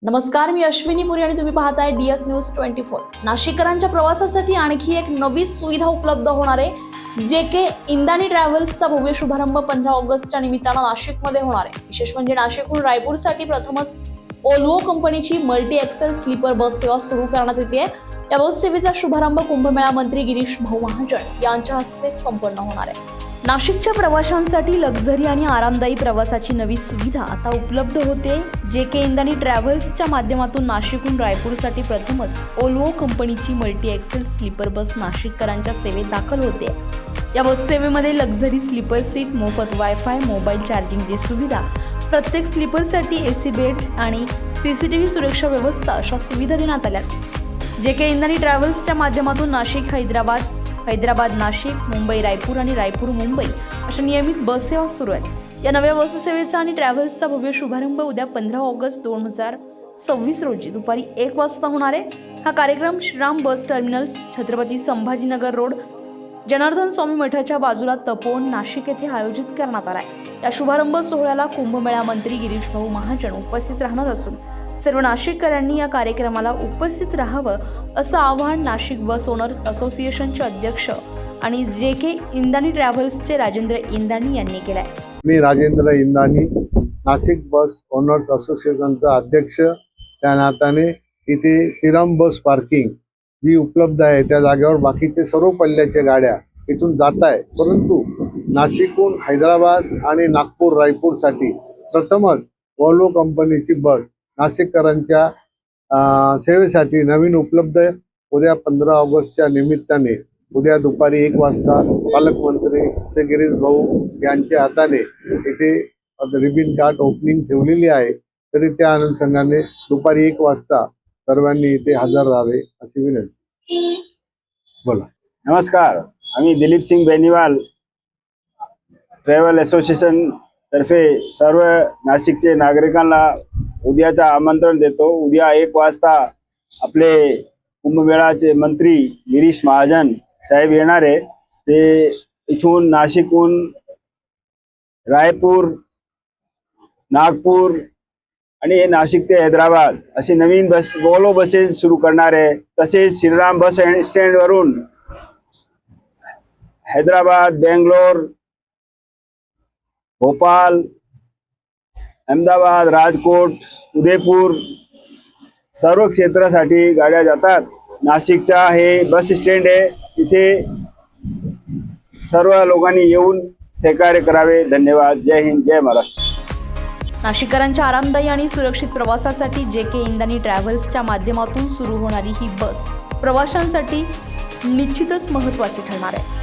नमस्कार, मी अश्विनी पुरी आणि तुम्ही पाहताय DS न्यूज 24। नाशिककरांच्या प्रवासासाठी आणखी एक नवी सुविधा उपलब्ध होणार आहे। JK इंदानी ट्रॅव्हल्सचा भव्य शुभारंभ 15 ऑगस्टच्या निमित्तानं नाशिकमध्ये होणार आहे। विशेष म्हणजे नाशिकहून रायपूरसाठी प्रथमच ओल्वो कंपनीची मल्टी एक्सेल स्लीपर बस सेवा सुरू करण्यात येते। या बस सेवेचा शुभारंभ कुंभमेळा मंत्री गिरीश भाऊ महाजन यांच्या हस्ते संपन्न होणार आहे। नाशिकच्या प्रवाशांसाठी लक्झरी आणि आरामदायी प्रवासाची नवी सुविधा आता उपलब्ध होते। JK इंदानी ट्रॅव्हल्सच्या माध्यमातून नाशिकहून रायपूरसाठी प्रथमच ओल्वो कंपनीची मल्टी एक्सेल स्लीपर बस नाशिककरांच्या सेवेत दाखल होते। या बस सेवेमध्ये लक्झरी स्लीपर सीट, मोफत वायफाय, मोबाईल चार्जिंगची सुविधा, प्रत्येक स्लीपरसाठी AC बेड्स आणि CCTV सुरक्षा व्यवस्था अशा सुविधा देण्यात आल्यात। JK इंदानी ट्रॅव्हल्सच्या माध्यमातून नाशिक हैदराबाद नाशिक, मुंबई रायपूर आणि रायपूर मुंबई अशा नियमित बस सेवा सुरू आहेत। या नव्या बस सेवेचा आणि ट्रॅव्हल्सचा भव्य शुभारंभ उद्या 15 ऑगस्ट 2026 रोजी दुपारी 1 वाजता होणार आहे। हा कार्यक्रम श्रीराम बस टर्मिनल्स, छत्रपती संभाजीनगर रोड, जनार्दन स्वामी मठाच्या बाजूला तपोवन, नाशिक येथे आयोजित करण्यात आला आहे। या शुभारंभ सोहळ्याला कुंभमेळा मंत्री गिरीश भाऊ महाजन उपस्थित राहणार असून सर्व नाशिककरांनी या कार्यक्रमाला उपस्थित राहावं असं आवाहन नाशिक बस ओनर्स असोसिएशनचे अध्यक्ष आणि JK इंदानी ट्रॅव्हल्सचे राजेंद्र इंदानी यांनी केलंय। मी राजेंद्र इंदानी, नाशिक बस ओनर्स असोसिएशनचा अध्यक्ष। त्या नात्याने इथे श्रीराम बस पार्किंग जी उपलब्ध आहे त्या जागेवर बाकीचे सर्व पल्ल्याच्या गाड्या इथून जात आहे, परंतु नाशिकहून हैदराबाद आणि नागपूर रायपूरसाठी प्रथमच ओल्वो कंपनीची बस नाशिककरांच्या सेवेसाठी नवीन उपलब्ध आहे। उद्या 15 ऑगस्टच्या निमित्ताने उद्या दुपारी 1 वाजता पालकमंत्री श्री गिरीश भाऊ यांच्या हाताने इथे रिबिन कार्ड ओपनिंग ठेवलेली आहे, तरी त्या अनुषंगाने दुपारी 1 वाजता सर्वांनी इथे हजर राहावे अशी विनंती। बोला। नमस्कार, आम्ही दिलीप सिंग बेनीवाल ट्रॅव्हल असोसिएशन तर्फे सर्व नाशिकचे नागरिकांना उद्याचा आमंत्रण देतो। उद्या 1 वाजता आपले कुंभमेळाचे मंत्री गिरीश महाजन साहेब येणार आहे। ते इथून नाशिकहून रायपूर, नागपूर आणि नाशिक ते हैदराबाद अशी नवीन बस ओल्वो बसेस सुरू करणार आहे। तसेच श्रीराम बस स्टँड वरून हैदराबाद, बेंगलोर, भोपाल, अहमदाबाद, राजकोट, उदयपूर सर्व क्षेत्रासाठी गाड्या जातात। नाशिकचा हे बस स्टँड आहे, तिथे सर्व लोकांनी येऊन सहकार्य करावे। धन्यवाद। जय हिंद, जय महाराष्ट्र। नाशिककरांच्या आरामदायी आणि सुरक्षित प्रवासासाठी JK इंदानी ट्रॅव्हल्सच्या माध्यमातून सुरू होणारी ही बस प्रवाशांसाठी निश्चितच महत्त्वाची ठरणार आहे।